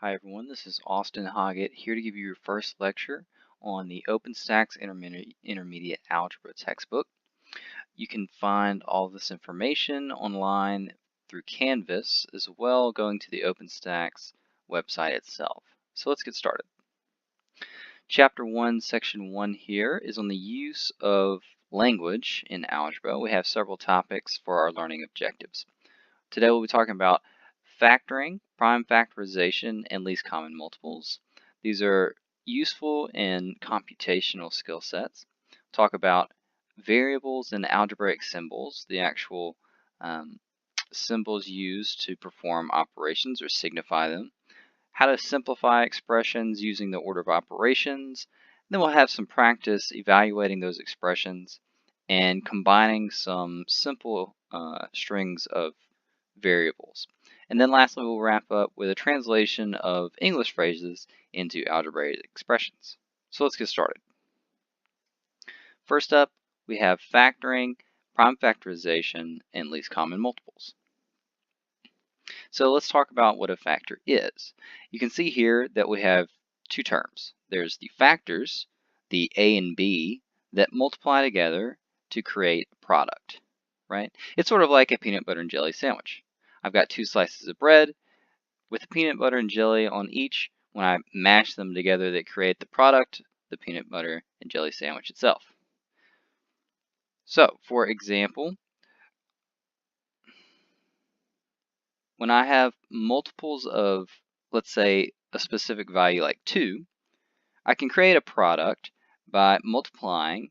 Hi everyone, this is Austin Hoggett here to give you your first lecture on the OpenStax Intermediate Algebra textbook. You can find all of this information online through Canvas as well going to the OpenStax website itself. So let's get started. Chapter 1, Section 1 here is on the use of language in algebra. We have several topics for our learning objectives. Today we'll be talking about factoring, prime factorization, and least common multiples. These are useful in computational skill sets. Talk about variables and algebraic symbols, the actual symbols used to perform operations or signify them. How to simplify expressions using the order of operations. Then we'll have some practice evaluating those expressions and combining some simple strings of variables. And then lastly, we'll wrap up with a translation of English phrases into algebraic expressions. So let's get started. First up, we have factoring, prime factorization, and least common multiples. So let's talk about what a factor is. You can see here that we have two terms. There's the factors, the A and B, that multiply together to create a product, right? It's sort of like a peanut butter and jelly sandwich. I've got two slices of bread with the peanut butter and jelly on each. When I mash them together, they create the product, the peanut butter and jelly sandwich itself. So, for example, when I have multiples of, let's say, a specific value like 2, I can create a product by multiplying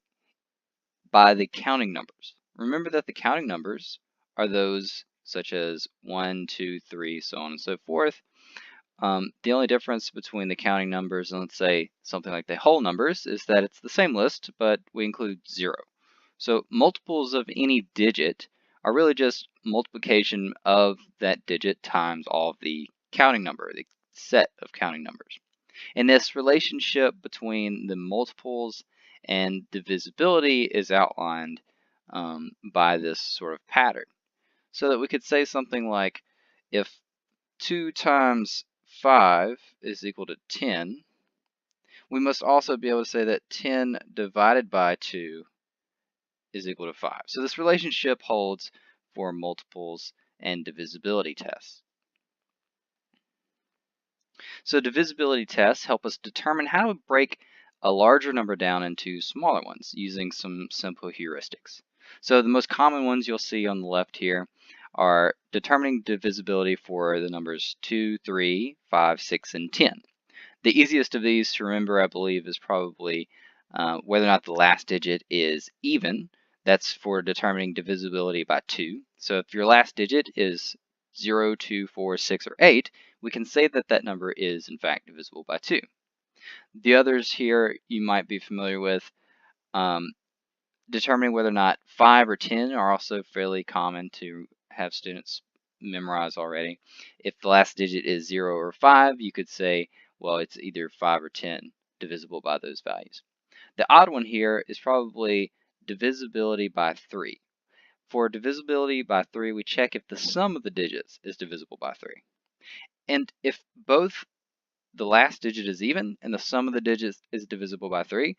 by the counting numbers. Remember that the counting numbers are those such as 1, 2, 3, so on and so forth. The only difference between the counting numbers and, let's say, something like the whole numbers is that it's the same list, but we include 0. So multiples of any digit are really just multiplication of that digit times all of the counting number, the set of counting numbers. And this relationship between the multiples and divisibility is outlined by this sort of pattern. So that we could say something like, if 2 times 5 is equal to 10, we must also be able to say that 10 divided by 2 is equal to 5. So this relationship holds for multiples and divisibility tests. So divisibility tests help us determine how to break a larger number down into smaller ones using some simple heuristics. So the most common ones you'll see on the left here are determining divisibility for the numbers 2, 3, 5, 6, and 10. The easiest of these to remember, I believe, is probably whether or not the last digit is even. That's for determining divisibility by 2. So if your last digit is 0, 2, 4, 6, or 8, we can say that that number is, in fact, divisible by 2. The others here you might be familiar with. Determining whether or not 5 or 10 are also fairly common to have students memorize already. If the last digit is 0 or 5, you could say, well, it's either 5 or 10 divisible by those values. The odd one here is probably divisibility by 3. For divisibility by 3, we check if the sum of the digits is divisible by 3. And if both the last digit is even and the sum of the digits is divisible by 3,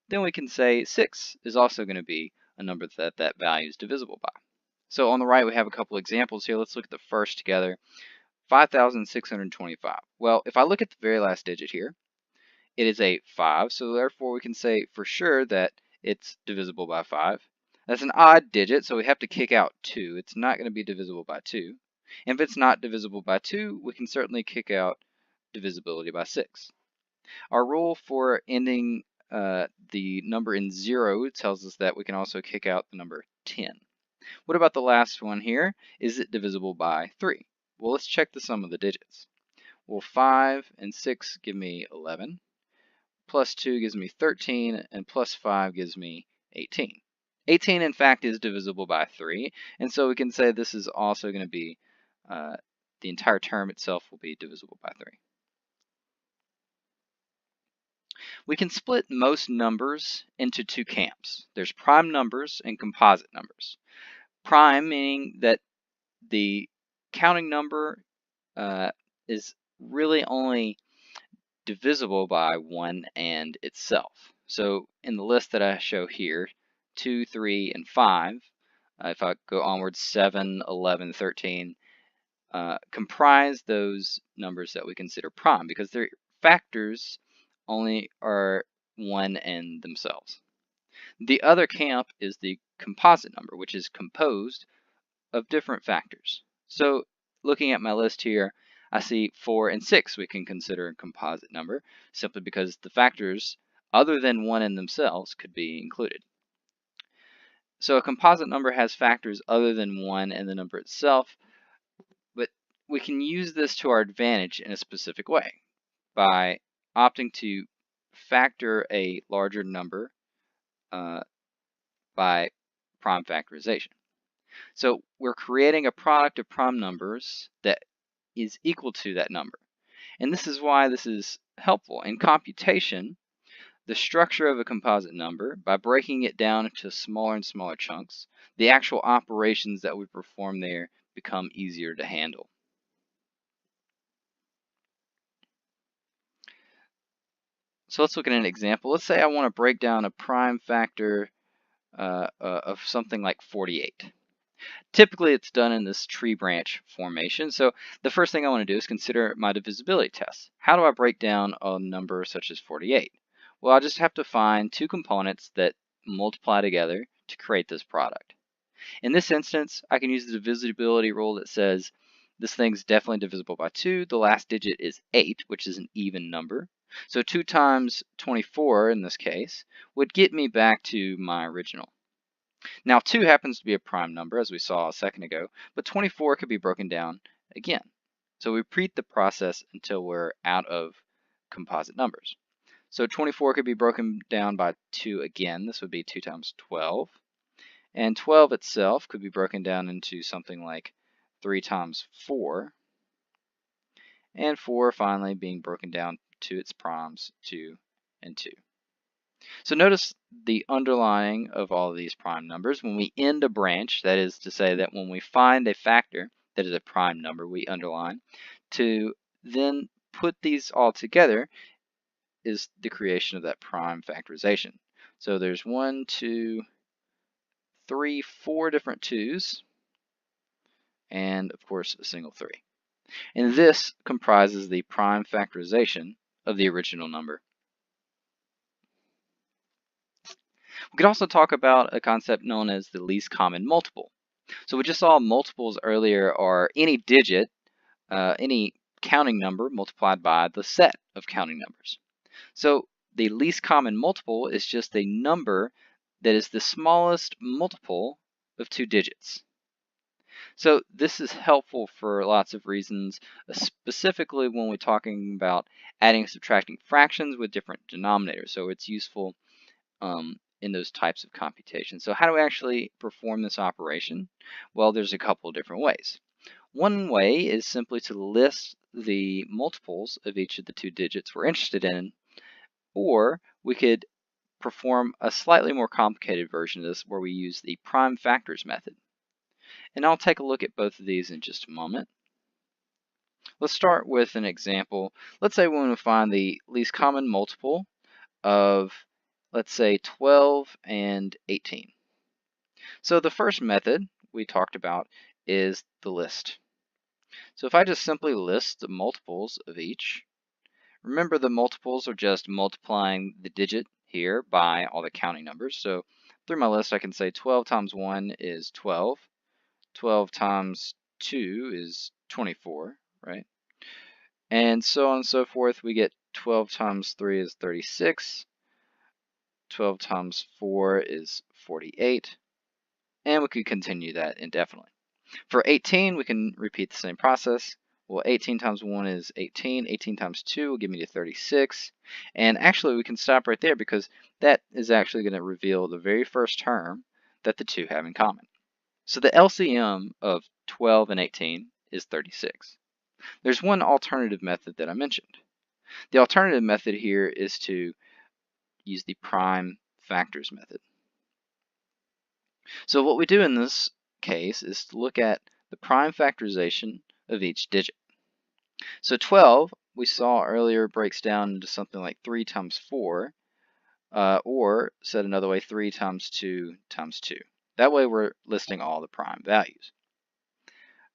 then we can say 6 is also going to be a number that that value is divisible by. So on the right we have a couple examples here. Let's look at the first together. 5,625. Well, if I look at the very last digit here, it is a 5, so therefore we can say for sure that it's divisible by 5. That's an odd digit, so we have to kick out 2. It's not going to be divisible by 2. And if it's not divisible by 2, we can certainly kick out divisibility by 6. Our rule for ending the number in 0 tells us that we can also kick out the number 10. What about the last one here? Is it divisible by 3? Well, let's check the sum of the digits. Well, 5 and 6 give me 11, plus 2 gives me 13, and plus 5 gives me 18. 18, in fact, is divisible by 3, and so we can say this is also going to be, the entire term itself will be divisible by 3. We can split most numbers into two camps. There's prime numbers and composite numbers. Prime meaning that the counting number is really only divisible by 1 and itself. So in the list that I show here, 2, 3, and 5, if I go onwards, 7, 11, 13, comprise those numbers that we consider prime because their factors only are 1 and themselves. The other camp is the composite number, which is composed of different factors. So looking at my list here, I see 4 and 6 we can consider a composite number simply because the factors other than 1 in themselves could be included. So a composite number has factors other than 1 and the number itself, but we can use this to our advantage in a specific way by opting to factor a larger number by prime factorization. So we're creating a product of prime numbers that is equal to that number. And this is why this is helpful. In computation, the structure of a composite number, by breaking it down into smaller and smaller chunks, the actual operations that we perform there become easier to handle. So let's look at an example. Let's say I want to break down a prime factor of something like 48. Typically, it's done in this tree branch formation. So the first thing I want to do is consider my divisibility test. How do I break down a number such as 48? Well, I just have to find two components that multiply together to create this product. In this instance, I can use the divisibility rule that says this thing's definitely divisible by 2. The last digit is 8, which is an even number. So 2 times 24, in this case, would get me back to my original. Now 2 happens to be a prime number, as we saw a second ago, but 24 could be broken down again. So we repeat the process until we're out of composite numbers. So 24 could be broken down by 2 again. This would be 2 times 12. And 12 itself could be broken down into something like 3 times 4. And 4 finally being broken down to its primes, 2 and 2. So notice the underlying of all of these prime numbers. When we end a branch, that is to say that when we find a factor that is a prime number, we underline. To then put these all together is the creation of that prime factorization. So there's 1, 2, 3, 4 different 2's, and of course a single 3. And this comprises the prime factorization of the original number. We could also talk about a concept known as the least common multiple. So we just saw multiples earlier are any digit, any counting number multiplied by the set of counting numbers. So the least common multiple is just a number that is the smallest multiple of 2 digits. So this is helpful for lots of reasons, specifically when we're talking about adding and subtracting fractions with different denominators. So it's useful in those types of computations. So how do we actually perform this operation? Well, there's a couple of different ways. One way is simply to list the multiples of each of the 2 digits we're interested in, or we could perform a slightly more complicated version of this where we use the prime factors method. And I'll take a look at both of these in just a moment. Let's start with an example. Let's say we want to find the least common multiple of, let's say, 12 and 18. So the first method we talked about is the list. So if I just simply list the multiples of each, remember the multiples are just multiplying the digit here by all the counting numbers. So through my list I can say 12 times 1 is 12, 12 times 2 is 24, right? And so on and so forth. We get 12 times 3 is 36, 12 times 4 is 48, and we could continue that indefinitely. For 18, we can repeat the same process. Well, 18 times 1 is 18. 18 times 2 will give me to 36. And actually, we can stop right there because that is actually going to reveal the very first term that the two have in common. So the LCM of 12 and 18 is 36. There's one alternative method that I mentioned. The alternative method here is to use the prime factors method. So what we do in this case is to look at the prime factorization of each digit. So 12, we saw earlier, breaks down into something like 3 times 4, or said another way, 3 times 2 times 2. That way we're listing all the prime values.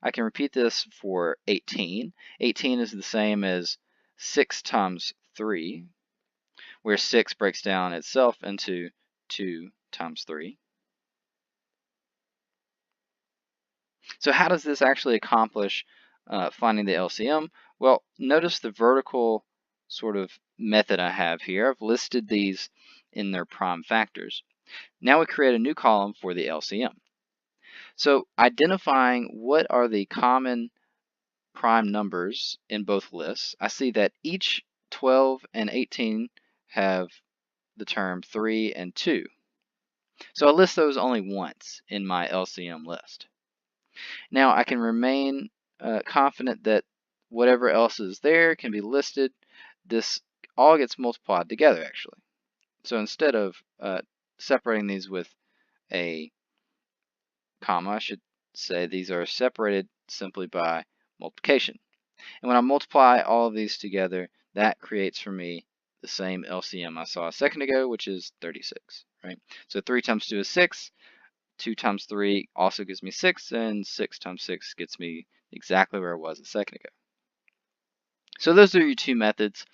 I can repeat this for 18. 18 is the same as 6 times 3, where 6 breaks down itself into 2 times 3. So how does this actually accomplish finding the LCM? Well, notice the vertical sort of method I have here. I've listed these in their prime factors. Now we create a new column for the LCM. So identifying what are the common prime numbers in both lists, I see that each 12 and 18 have the term 3 and 2. So I list those only once in my LCM list. Now I can remain confident that whatever else is there can be listed. This all gets multiplied together actually. So instead of separating these with a comma, I should say these are separated simply by multiplication. And when I multiply all of these together, that creates for me the same LCM I saw a second ago, which is 36, right? So 3 times 2 is 6, 2 times 3 also gives me 6, and 6 times 6 gets me exactly where I was a second ago. So those are your two methods.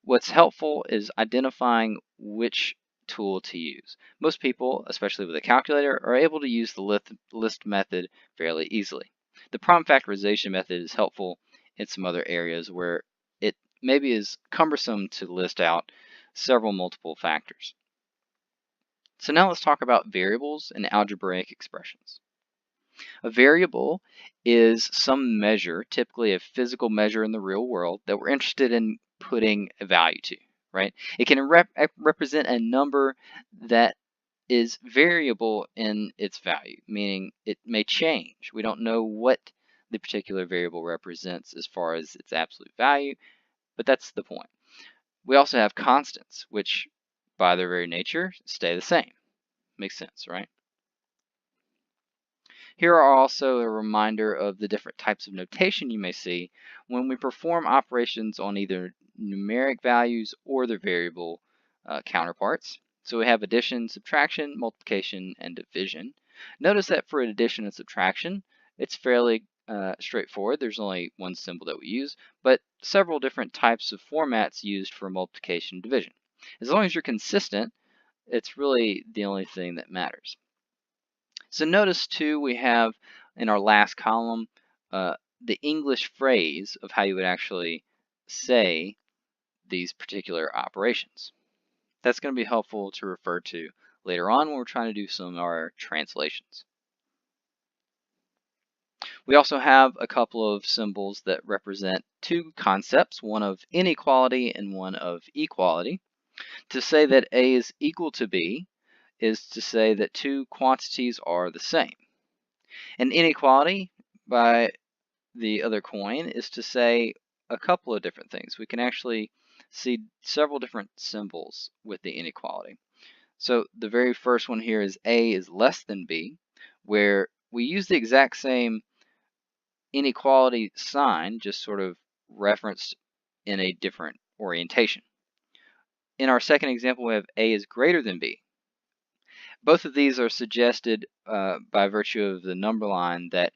What's helpful is identifying which tool to use. Most people, especially with a calculator, are able to use the list method fairly easily. The prime factorization method is helpful in some other areas where it maybe is cumbersome to list out several multiple factors. So now let's talk about variables and algebraic expressions. A variable is some measure, typically a physical measure in the real world, that we're interested in putting a value to, right? It can represent a number that is variable in its value, meaning it may change. We don't know what the particular variable represents as far as its absolute value, but that's the point. We also have constants, which by their very nature stay the same. Makes sense, right? Here are also a reminder of the different types of notation you may see when we perform operations on either numeric values or their variable counterparts. So we have addition, subtraction, multiplication, and division. Notice that for addition and subtraction, it's fairly straightforward. There's only one symbol that we use, but several different types of formats used for multiplication and division. As long as you're consistent, it's really the only thing that matters. So notice too, we have in our last column the English phrase of how you would actually say these particular operations. That's going to be helpful to refer to later on when we're trying to do some of our translations. We also have a couple of symbols that represent two concepts, one of inequality and one of equality. To say that A is equal to B is to say that two quantities are the same. An inequality, by the other coin, is to say a couple of different things. We can actually see several different symbols with the inequality. So the very first one here is A is less than B, where we use the exact same inequality sign, just sort of referenced in a different orientation. In our second example, we have A is greater than B. Both of these are suggested by virtue of the number line that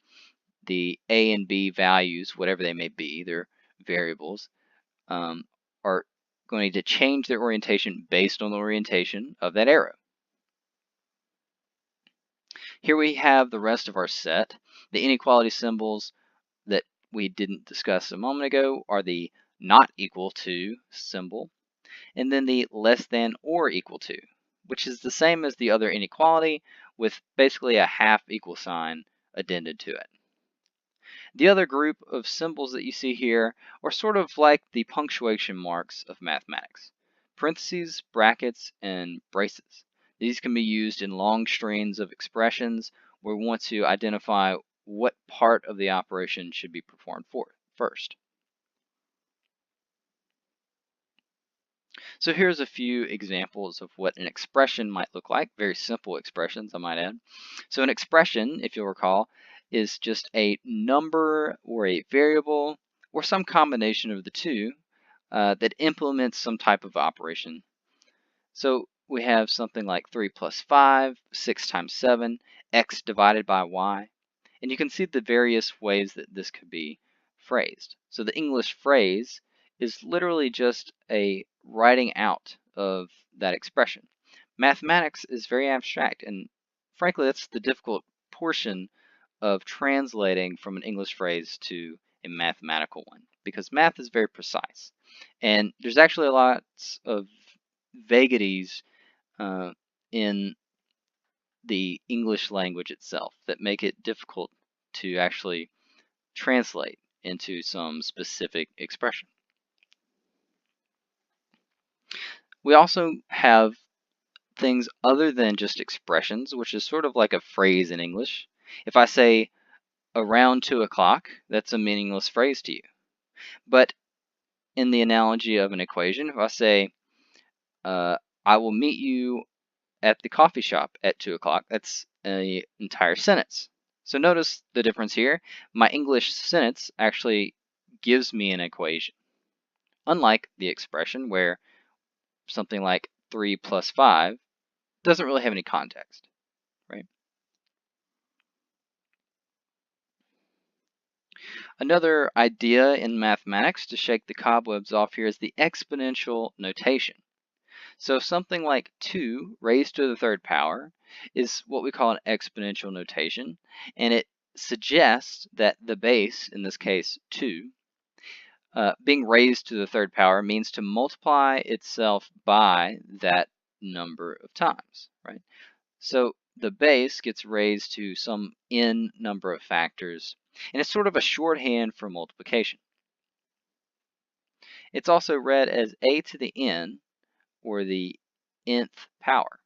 the A and B values, whatever they may be, their variables, are going to change their orientation based on the orientation of that arrow. Here we have the rest of our set. The inequality symbols that we didn't discuss a moment ago are the not equal to symbol, and then the less than or equal to, which is the same as the other inequality with basically a half equal sign addended to it. The other group of symbols that you see here are sort of like the punctuation marks of mathematics. Parentheses, brackets, and braces. These can be used in long strings of expressions where we want to identify what part of the operation should be performed first. So here's a few examples of what an expression might look like, very simple expressions I might add. So an expression, if you'll recall, is just a number or a variable or some combination of the two that implements some type of operation. So we have something like 3 plus 5, 6 times 7, x divided by y. And you can see the various ways that this could be phrased. So the English phrase is literally just a writing out of that expression. Mathematics is very abstract, and frankly, that's the difficult portion of translating from an English phrase to a mathematical one, because math is very precise. And there's actually lots of vagaries in the English language itself that make it difficult to actually translate into some specific expression. We also have things other than just expressions, which is sort of like a phrase in English. If I say around 2 o'clock, that's a meaningless phrase to you. But in the analogy of an equation, if I say, I will meet you at the coffee shop at 2 o'clock, that's an entire sentence. So notice the difference here. My English sentence actually gives me an equation, unlike the expression where something like 3 plus 5 doesn't really have any context, right? Another idea in mathematics to shake the cobwebs off here is the exponential notation. So something like 2 raised to the third power is what we call an exponential notation, and it suggests that the base, in this case 2, being raised to the third power means to multiply itself by that number of times, right? So the base gets raised to some n number of factors, and it's sort of a shorthand for multiplication. It's also read as a to the n, or the nth power.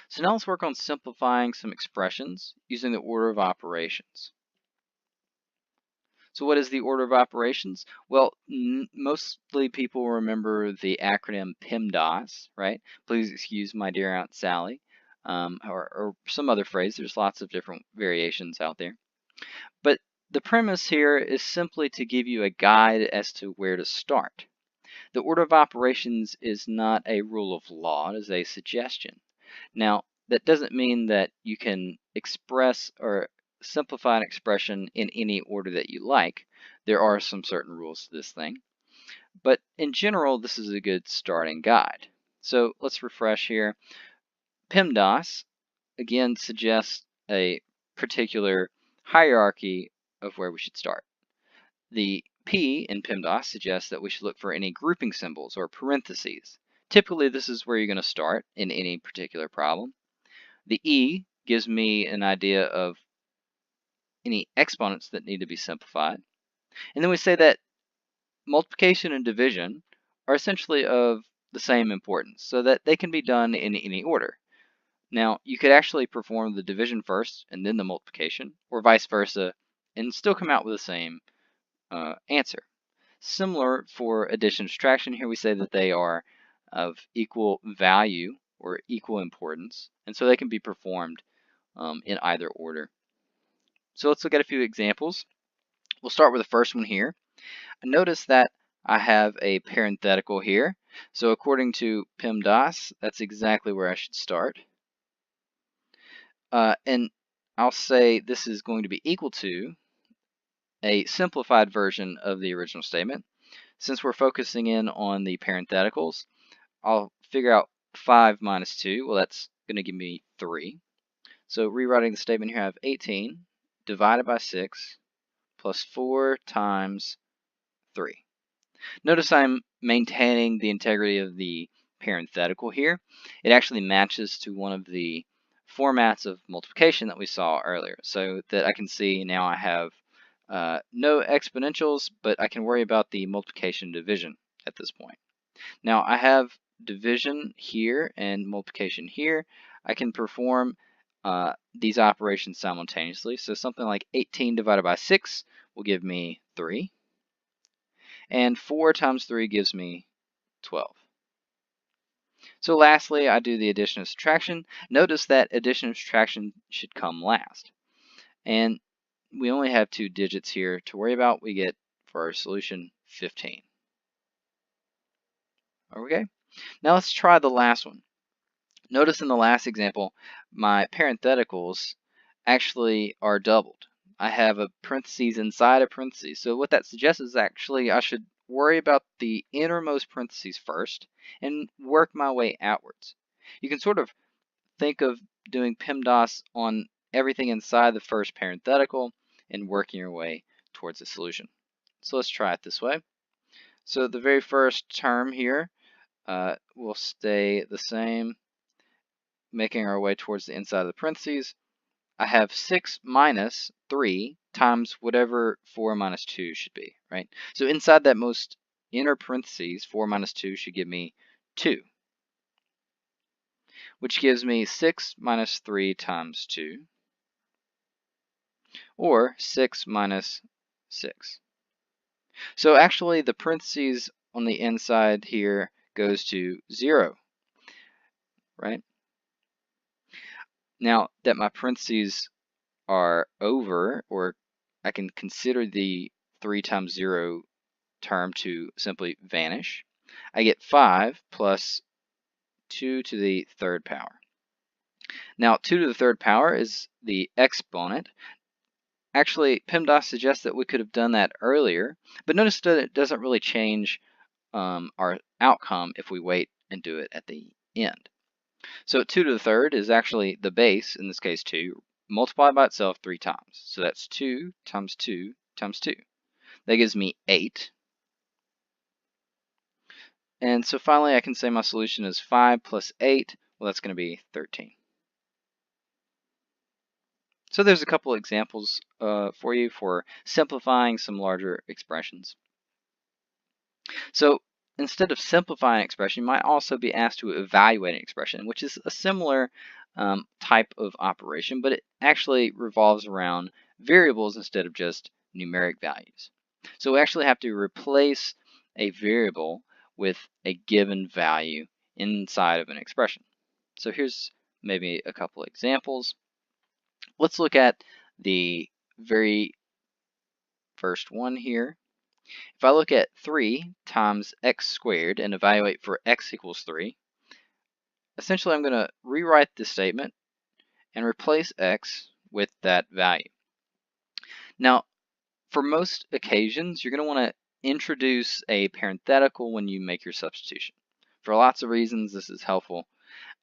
So now let's work on simplifying some expressions using the order of operations. So what is the order of operations? Well, mostly people remember the acronym PEMDAS, right? Please excuse my dear Aunt Sally, or some other phrase. There's lots of different variations out there. But the premise here is simply to give you a guide as to where to start. The order of operations is not a rule of law, it is a suggestion. Now, that doesn't mean that you can express or simplify an expression in any order that you like. There are some certain rules to this thing. But in general, this is a good starting guide. So let's refresh here. PEMDAS, again, suggests a particular hierarchy of where we should start. The P in PEMDAS suggests that we should look for any grouping symbols or parentheses. Typically, this is where you're going to start in any particular problem. The E gives me an idea of any exponents that need to be simplified. And then we say that multiplication and division are essentially of the same importance, so that they can be done in any order. Now, you could actually perform the division first and then the multiplication, or vice versa, and still come out with the same answer. Similar for addition and subtraction, here we say that they are of equal value or equal importance, and so they can be performed in either order. So let's look at a few examples. We'll start with the first one here. Notice that I have a parenthetical here. So according to PEMDAS, that's exactly where I should start. And I'll say this is going to be equal to a simplified version of the original statement. Since we're focusing in on the parentheticals, I'll figure out 5 minus 2. Well, that's going to give me 3. So rewriting the statement here, I have 18 divided by 6 plus 4 times 3. Notice I'm maintaining the integrity of the parenthetical here. It actually matches to one of the formats of multiplication that we saw earlier, so that I can see now I have no exponentials, but I can worry about the multiplication and division at this point. Now I have division here and multiplication here. I can perform these operations simultaneously. So something like 18 divided by 6 will give me 3. And 4 times 3 gives me 12. So lastly, I do the addition and subtraction. Notice that addition and subtraction should come last. And we only have 2 digits here to worry about. We get, for our solution, 15. Okay, now let's try the last one. Notice in the last example, my parentheticals actually are doubled. I have a parentheses inside a parentheses. So what that suggests is actually I should worry about the innermost parentheses first and work my way outwards. You can sort of think of doing PEMDAS on everything inside the first parenthetical and working your way towards the solution. So let's try it this way. So the very first term here will stay the same, making our way towards the inside of the parentheses. I have 6 minus 3 times whatever 4 minus 2 should be, right? So inside that most inner parentheses, 4 minus 2 should give me 2, which gives me 6 minus 3 times 2, or 6 minus 6. So actually the parentheses on the inside here goes to 0, right? Now that my parentheses are over, or I can consider the 3 times 0 term to simply vanish, I get 5 plus 2 to the third power. Now 2 to the third power is the exponent. Actually, PEMDAS suggests that we could have done that earlier, but notice that it doesn't really change our outcome if we wait and do it at the end. So 2 to the third is actually the base, in this case 2, multiplied by itself 3 times. So that's 2 times 2 times 2. That gives me 8. And so finally I can say my solution is 5 plus 8. Well, that's going to be 13. So there's a couple examples for you for simplifying some larger expressions. So instead of simplifying an expression, you might also be asked to evaluate an expression, which is a similar type of operation, but it actually revolves around variables instead of just numeric values. So we actually have to replace a variable with a given value inside of an expression. So here's maybe a couple examples. Let's look at the very first one here. If I look at 3 times x squared and evaluate for x equals 3, essentially I'm going to rewrite this statement and replace x with that value. Now, for most occasions, you're going to want to introduce a parenthetical when you make your substitution. For lots of reasons, this is helpful.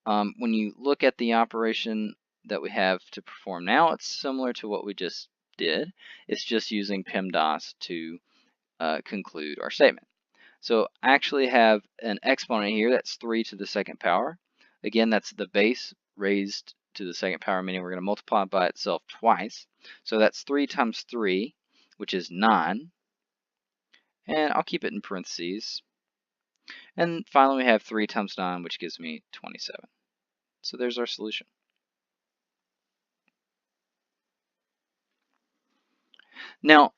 When you look at the operation that we have to perform now, it's similar to what we just did. It's just using PEMDAS to conclude our statement. So I actually have an exponent here that's 3 to the second power. Again, that's the base raised to the second power, meaning we're going to multiply by itself twice. So that's 3 times 3, which is 9. And I'll keep it in parentheses. And finally, we have 3 times 9, which gives me 27. So there's our solution. Now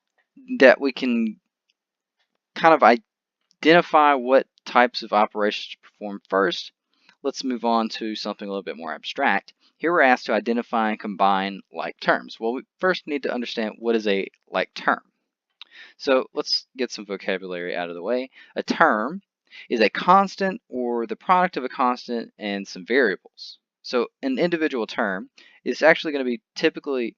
that we can kind of identify what types of operations to perform first, let's move on to something a little bit more abstract. Here we're asked to identify and combine like terms. Well, we first need to understand what is a like term. So let's get some vocabulary out of the way. A term is a constant or the product of a constant and some variables. So an individual term is actually going to be typically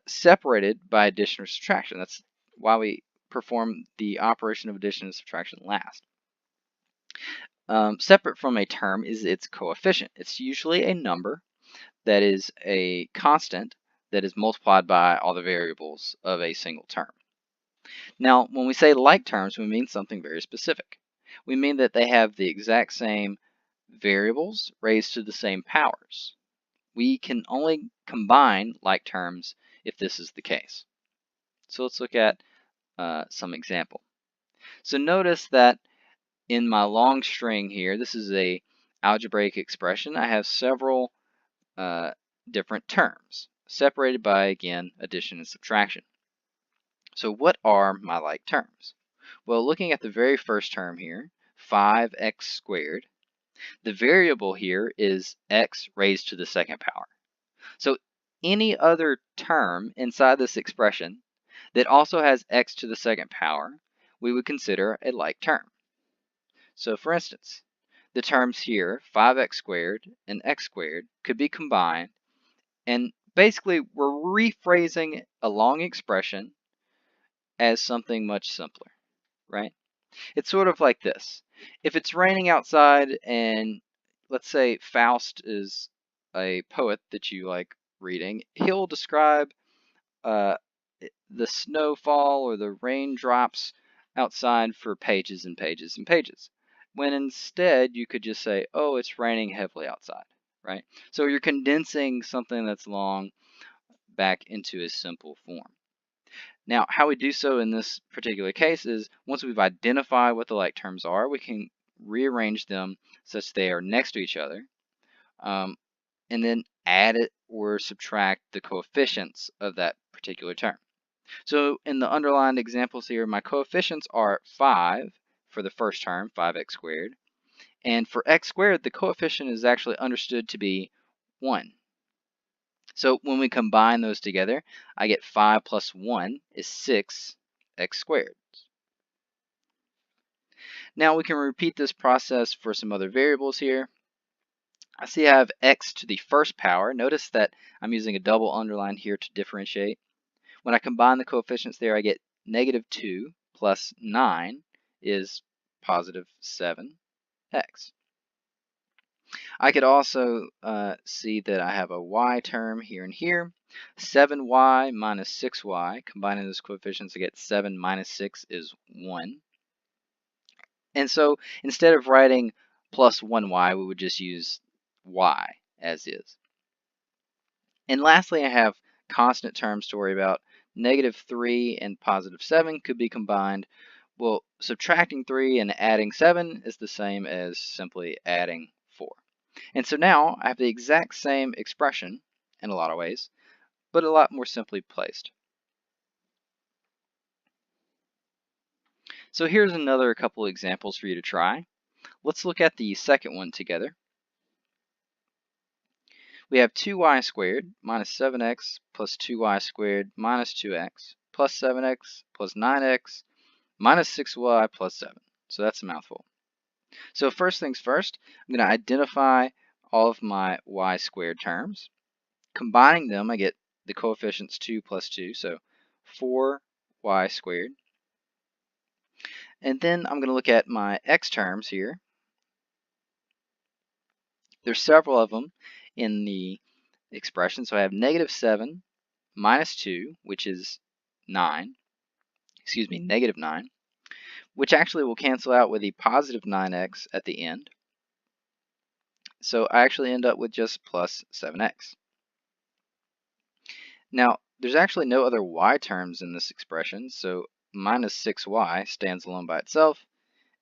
separated by addition or subtraction. That's why we perform the operation of addition and subtraction last. Separate from a term is its coefficient. It's usually a number that is a constant that is multiplied by all the variables of a single term. Now, when we say like terms, we mean something very specific. We mean that they have the exact same variables raised to the same powers. We can only combine like terms if this is the case. So let's look at some example. So notice that in my long string here, this is a algebraic expression. I have several different terms separated by, again, addition and subtraction. So what are my like terms? Well, looking at the very first term here, 5x squared, the variable here is x raised to the second power. So any other term inside this expression that also has x to the second power, we would consider a like term. So for instance, the terms here, 5x squared and x squared, could be combined, and basically we're rephrasing a long expression as something much simpler, right? It's sort of like this. If it's raining outside and let's say Faust is a poet that you like reading, he'll describe uh, the snowfall or the raindrops outside for pages and pages and pages. When instead you could just say, oh, it's raining heavily outside, right? So you're condensing something that's long back into a simple form. Now, how we do so in this particular case is once we've identified what the like terms are, we can rearrange them such they are next to each other, and then add it or subtract the coefficients of that particular term. So in the underlined examples here, my coefficients are 5 for the first term, 5x squared, and for x squared, the coefficient is actually understood to be 1. So when we combine those together, I get 5 plus 1 is 6x squared. Now we can repeat this process for some other variables here. I see I have x to the first power. Notice that I'm using a double underline here to differentiate. When I combine the coefficients there, I get negative 2 plus 9 is positive 7x. I could also see that I have a y term here and here. 7y minus 6y, combining those coefficients, I get 7 minus 6 is 1. And so instead of writing plus 1y, we would just use y as is. And lastly, I have constant terms to worry about. Negative 3 and positive 7 could be combined. Well, subtracting 3 and adding 7 is the same as simply adding 4. And so now I have the exact same expression in a lot of ways, but a lot more simply placed. So here's another couple examples for you to try. Let's look at the second one together. We have 2y squared minus 7x plus 2y squared minus 2x plus 7x plus 9x minus 6y plus 7. So that's a mouthful. So first things first, I'm going to identify all of my y squared terms. Combining them, I get the coefficients 2 plus 2, so 4y squared. And then I'm going to look at my x terms here. There's several of them in the expression, so I have negative 7 minus 2, which is 9, negative 9, which actually will cancel out with the positive 9x at the end. So I actually end up with just plus 7x. Now, there's actually no other y terms in this expression, so minus 6y stands alone by itself,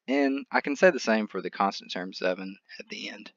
and I can say the same for the constant term 7 at the end.